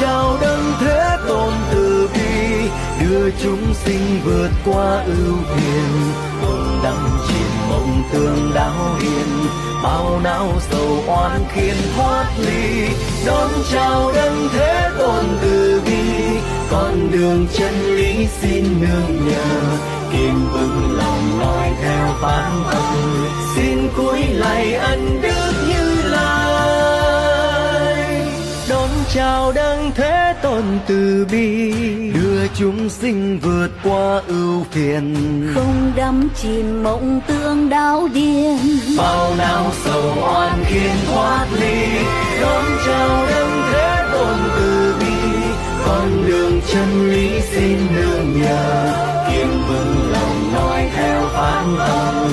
chào đấng thế tôn từ bi, đưa chúng sinh vượt qua ưu phiền. Hồn đắm chìm mộng tương đạo hiền, bao não sầu oan khiên thoát ly. Đón chào đấng thế tôn từ bi, con đường chân lý xin nương nhờ. Kiên vững lòng noi theo phán âm, xin cúi lạy ân đức Như Lai. Đón chào đấng thế tôn từ bi, đưa chúng sinh vượt qua ưu phiền. Không đắm chìm mộng tương đảo điên, bao não sầu oan khiên thoát ly. Đón chào đấng thế tôn từ bi, con đường chân lý xin nương nhờ. Kiên vững lòng noi theo phán âm,